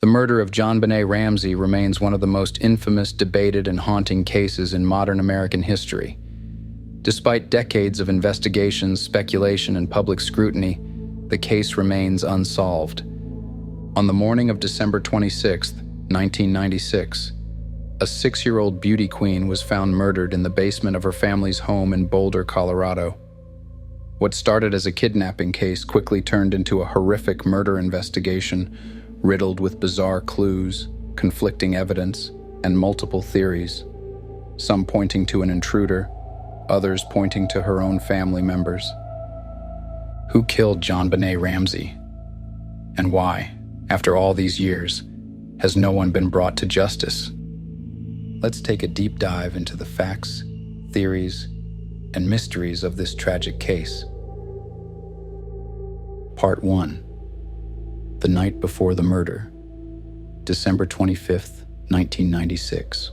The murder of JonBenét Ramsey remains one of the most infamous, debated, and haunting cases in modern American history. Despite decades of investigations, speculation, and public scrutiny, the case remains unsolved. On the morning of December 26, 1996, a 6-year-old beauty queen was found murdered in the basement of her family's home in Boulder, Colorado. What started as a kidnapping case quickly turned into a horrific murder investigation, riddled with bizarre clues, conflicting evidence, and multiple theories, some pointing to an intruder, others pointing to her own family members. Who killed JonBenét Ramsey? And why, after all these years, has no one been brought to justice? Let's take a deep dive into the facts, theories, and mysteries of this tragic case. Part 1. The night before the murder, December 25th, 1996.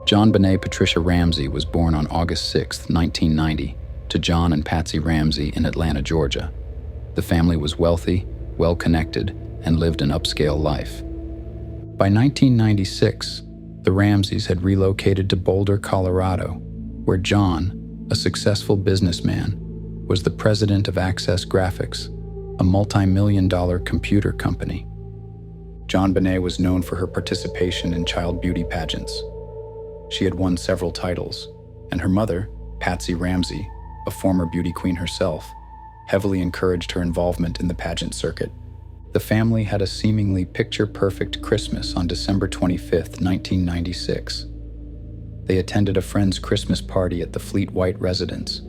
JonBenét Patricia Ramsey was born on August 6, 1990, to John and Patsy Ramsey in Atlanta, Georgia. The family was wealthy, well-connected, and lived an upscale life. By 1996, the Ramseys had relocated to Boulder, Colorado, where John, a successful businessman, was the president of Access Graphics, a multi-million-dollar computer company. JonBenét was known for her participation in child beauty pageants. She had won several titles, and her mother, Patsy Ramsey, a former beauty queen herself, heavily encouraged her involvement in the pageant circuit. The family had a seemingly picture-perfect Christmas on December 25, 1996. They attended a friend's Christmas party at the Fleet White residence,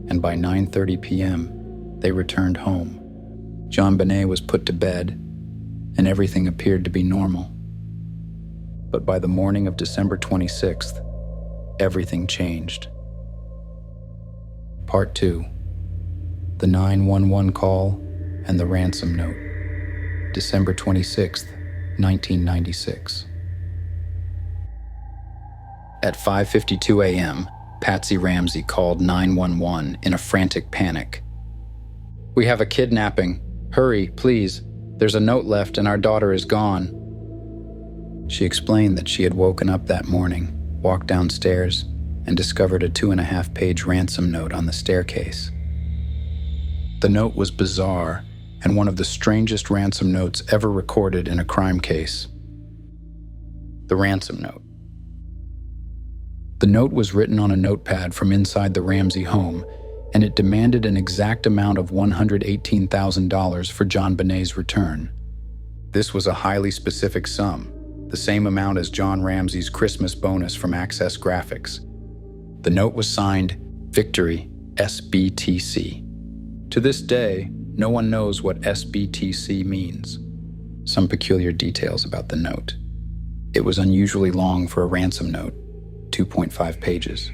and by 9:30 p.m., they returned home. JonBenét was put to bed, and everything appeared to be normal. But by the morning of December 26th, everything changed. Part 2. The 911 call and the ransom note. December 26th, 1996. At 5:52 a.m., Patsy Ramsey called 911 in a frantic panic. "We have a kidnapping. Hurry, please. There's a note left and our daughter is gone." She explained that she had woken up that morning, walked downstairs, and discovered a 2.5-page ransom note on the staircase. The note was bizarre and one of the strangest ransom notes ever recorded in a crime case. The ransom note. The note was written on a notepad from inside the Ramsey home, and it demanded an exact amount of $118,000 for JonBenét's return. This was a highly specific sum, the same amount as John Ramsey's Christmas bonus from Access Graphics. The note was signed Victory, SBTC. To this day, no one knows what SBTC means. Some peculiar details about the note. It was unusually long for a ransom note, 2.5 pages.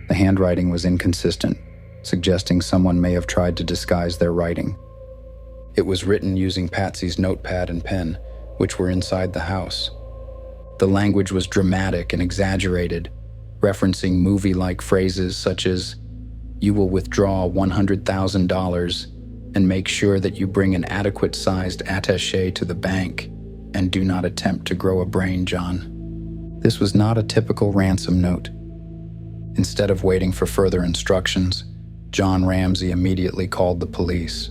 The handwriting was inconsistent, suggesting someone may have tried to disguise their writing. It was written using Patsy's notepad and pen, which were inside the house. The language was dramatic and exaggerated, referencing movie-like phrases such as, "You will withdraw $100,000 and make sure that you bring an adequate-sized attaché to the bank, and do not attempt to grow a brain, John." This was not a typical ransom note. Instead of waiting for further instructions, John Ramsey immediately called the police.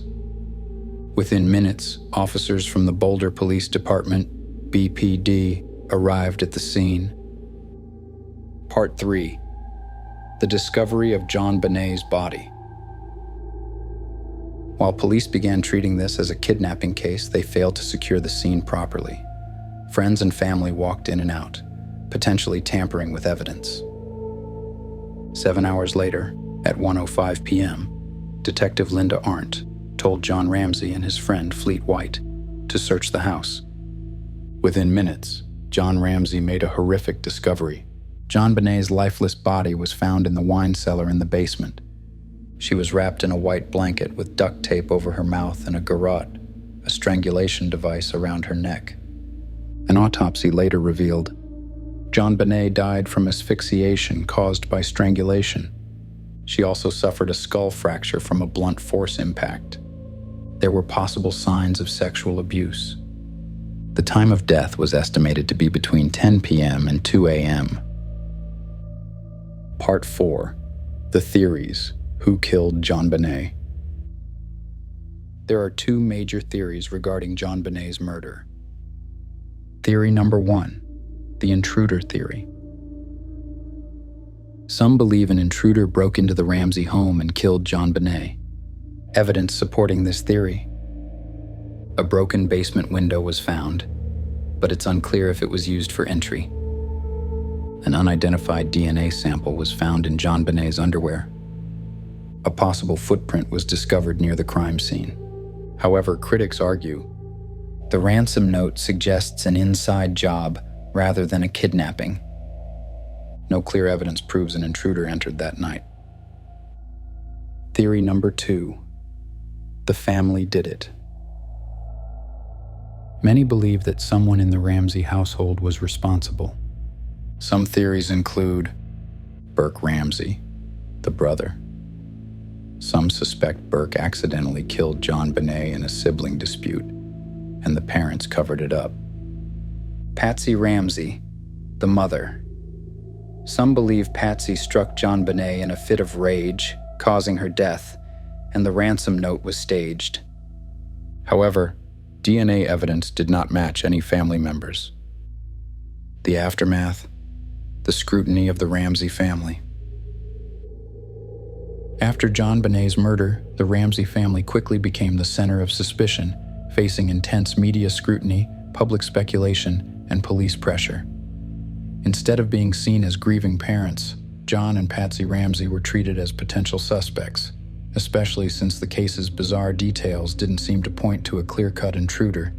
Within minutes, officers from the Boulder Police Department, BPD, arrived at the scene. Part 3. The discovery of JonBenét's body. While police began treating this as a kidnapping case, they failed to secure the scene properly. Friends and family walked in and out, potentially tampering with evidence. 7 hours later, at 1:05 p.m., Detective Linda Arndt told John Ramsey and his friend Fleet White to search the house. Within minutes, John Ramsey made a horrific discovery. JonBenét's lifeless body was found in the wine cellar in the basement. She was wrapped in a white blanket with duct tape over her mouth and a garrote, a strangulation device around her neck. An autopsy later revealed JonBenét died from asphyxiation caused by strangulation. She also suffered a skull fracture from a blunt force impact. there were possible signs of sexual abuse. The time of death was estimated to be between 10 p.m. and 2 a.m. Part 4. The Theories. Who killed JonBenét? There are two major theories regarding JonBenét's murder. Theory number 1, the intruder theory. Some believe an intruder broke into the Ramsey home and killed JonBenét. Evidence supporting this theory. A broken basement window was found, but it's unclear if it was used for entry. An unidentified DNA sample was found in JonBenét's underwear. A possible footprint was discovered near the crime scene. However, critics argue the ransom note suggests an inside job rather than a kidnapping. No clear evidence proves an intruder entered that night. Theory number 2, the family did it. Many believe that someone in the Ramsey household was responsible. Some theories include Burke Ramsey, the brother. Some suspect Burke accidentally killed JonBenét in a sibling dispute, and the parents covered it up. Patsy Ramsey, the mother. Some believe Patsy struck JonBenét in a fit of rage, causing her death, and the ransom note was staged. However, DNA evidence did not match any family members. The aftermath, the scrutiny of the Ramsey family. After JonBenét's murder, the Ramsey family quickly became the center of suspicion, facing intense media scrutiny, public speculation, and police pressure. Instead of being seen as grieving parents, John and Patsy Ramsey were treated as potential suspects, especially since the case's bizarre details didn't seem to point to a clear-cut intruder.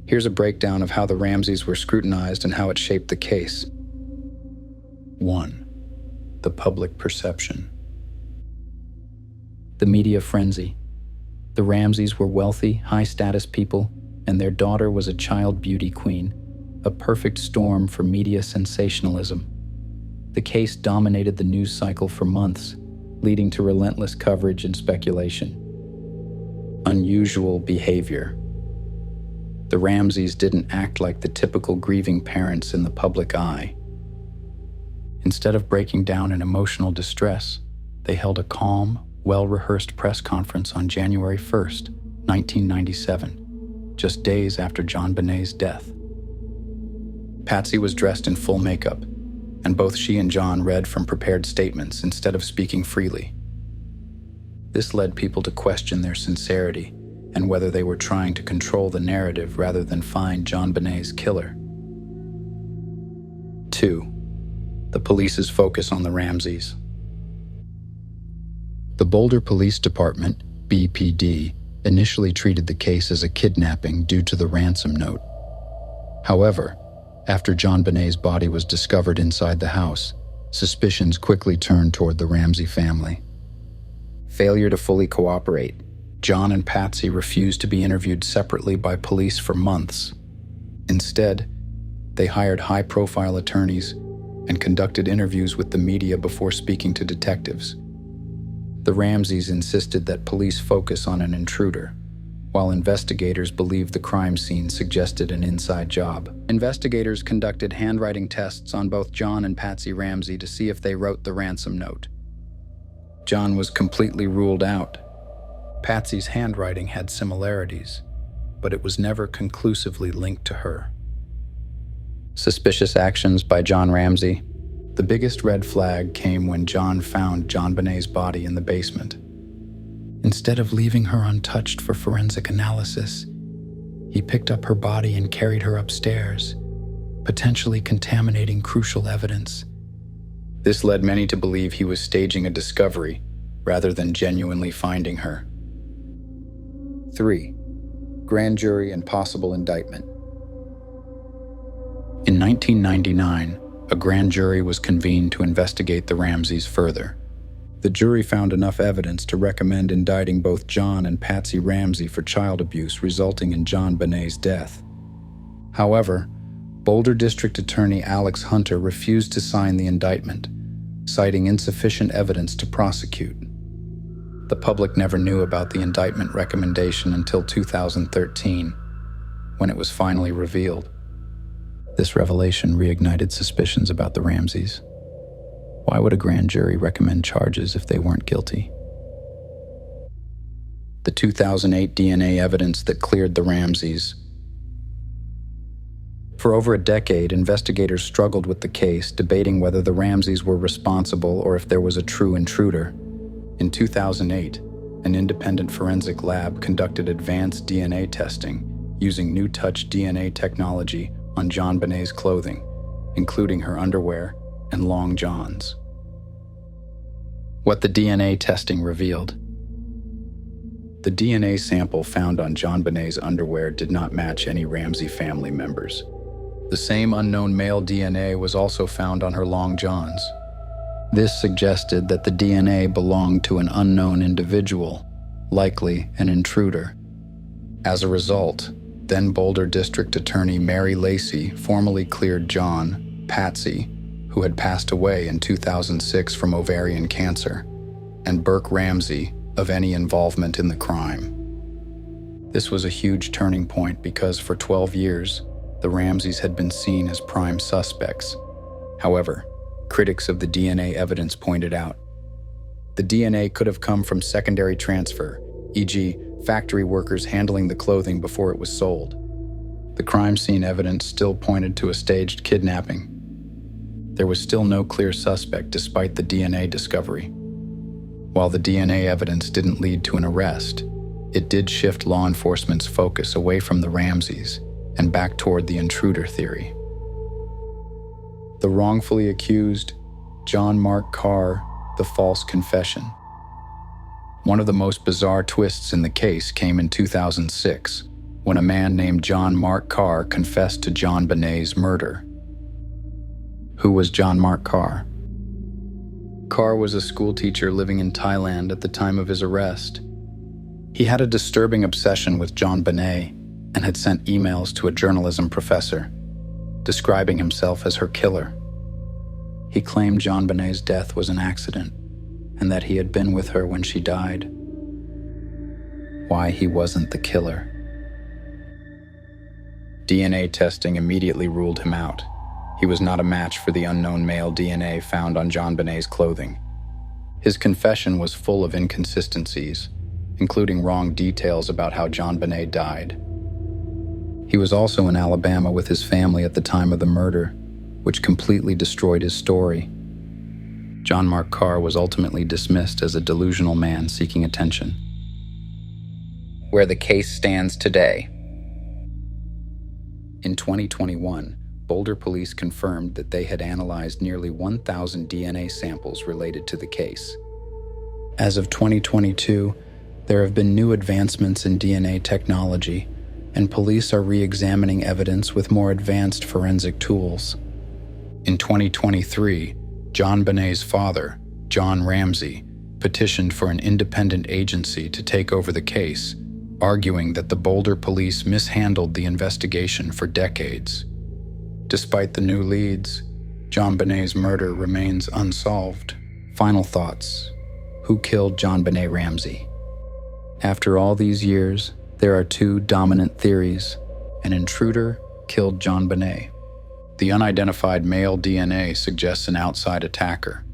Here's a breakdown of how the Ramseys were scrutinized and how it shaped the case. 1. The public perception. The media frenzy. The Ramseys were wealthy, high-status people, and their daughter was a child beauty queen, a perfect storm for media sensationalism. The case dominated the news cycle for months, leading to relentless coverage and speculation. Unusual behavior. The Ramseys didn't act like the typical grieving parents in the public eye. Instead of breaking down in emotional distress, they held a calm, well-rehearsed press conference on January 1st, 1997, just days after JonBenét's death. Patsy was dressed in full makeup, and both she and John read from prepared statements instead of speaking freely. This led people to question their sincerity and whether they were trying to control the narrative rather than find JonBenét's killer. 2. The police's focus on the Ramseys. The Boulder Police Department, BPD, initially treated the case as a kidnapping due to the ransom note. However, after JonBenét's body was discovered inside the house, suspicions quickly turned toward the Ramsey family. Failure to fully cooperate. John and Patsy refused to be interviewed separately by police for months. Instead, they hired high-profile attorneys and conducted interviews with the media before speaking to detectives. The Ramseys insisted that police focus on an intruder, while investigators believed the crime scene suggested an inside job. Investigators conducted handwriting tests on both John and Patsy Ramsey to see if they wrote the ransom note. John was completely ruled out. Patsy's handwriting had similarities, but it was never conclusively linked to her. Suspicious actions by John Ramsey. The biggest red flag came when John found JonBenét's body in the basement. Instead of leaving her untouched for forensic analysis, he picked up her body and carried her upstairs, potentially contaminating crucial evidence. This led many to believe he was staging a discovery rather than genuinely finding her. 3. Grand jury and possible indictment. In 1999, a grand jury was convened to investigate the Ramseys further. The jury found enough evidence to recommend indicting both John and Patsy Ramsey for child abuse resulting in JonBenét's death. However, Boulder District Attorney Alex Hunter refused to sign the indictment, citing insufficient evidence to prosecute. The public never knew about the indictment recommendation until 2013, when it was finally revealed. This revelation reignited suspicions about the Ramseys. Why would a grand jury recommend charges if they weren't guilty? The 2008 DNA evidence that cleared the Ramseys. For over a decade, investigators struggled with the case, debating whether the Ramseys were responsible or if there was a true intruder. In 2008, an independent forensic lab conducted advanced DNA testing using new touch DNA technology on JonBenét's clothing, including her underwear and long johns. What the DNA testing revealed. The DNA sample found on JonBenét's underwear did not match any Ramsey family members. The same unknown male DNA was also found on her long johns. This suggested that the DNA belonged to an unknown individual, likely an intruder. As a result, then Boulder District Attorney Mary Lacey formally cleared John, Patsy, who had passed away in 2006 from ovarian cancer, and Burke Ramsey of any involvement in the crime. This was a huge turning point because for 12 years, the Ramseys had been seen as prime suspects. However, critics of the DNA evidence pointed out, the DNA could have come from secondary transfer, e.g., factory workers handling the clothing before it was sold. The crime scene evidence still pointed to a staged kidnapping. There was still no clear suspect despite the DNA discovery. While the DNA evidence didn't lead to an arrest, it did shift law enforcement's focus away from the Ramseys and back toward the intruder theory. The wrongfully accused, John Mark Carr, the false confession. One of the most bizarre twists in the case came in 2006, when a man named John Mark Carr confessed to JonBenét's murder. Who was John Mark Carr? Carr was a schoolteacher living in Thailand at the time of his arrest. He had a disturbing obsession with JonBenet and had sent emails to a journalism professor, describing himself as her killer. He claimed JonBenet's death was an accident and that he had been with her when she died. Why he wasn't the killer. DNA testing immediately ruled him out. He was not a match for the unknown male DNA found on JonBenét's clothing. His confession was full of inconsistencies, including wrong details about how JonBenet died. He was also in Alabama with his family at the time of the murder, which completely destroyed his story. John Mark Carr was ultimately dismissed as a delusional man seeking attention. Where the case stands today. In 2021, Boulder police confirmed that they had analyzed nearly 1,000 DNA samples related to the case. As of 2022, there have been new advancements in DNA technology, and police are re-examining evidence with more advanced forensic tools. In 2023, JonBenét's father, John Ramsey, petitioned for an independent agency to take over the case, arguing that the Boulder police mishandled the investigation for decades. Despite the new leads, JonBenét's murder remains unsolved. Final thoughts. Who killed JonBenét Ramsey? After all these years, there are two dominant theories. An intruder killed JonBenet. The unidentified male DNA suggests an outside attacker.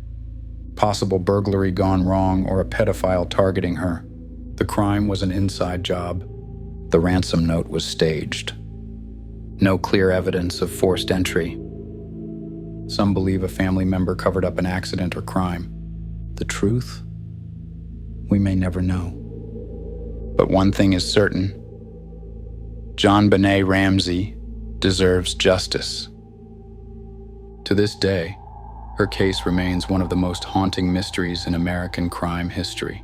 Possible burglary gone wrong or a pedophile targeting her. The crime was an inside job. The ransom note was staged. No clear evidence of forced entry. Some believe a family member covered up an accident or crime. The truth? We may never know. But one thing is certain. JonBenét Ramsey deserves justice. To this day, her case remains one of the most haunting mysteries in American crime history.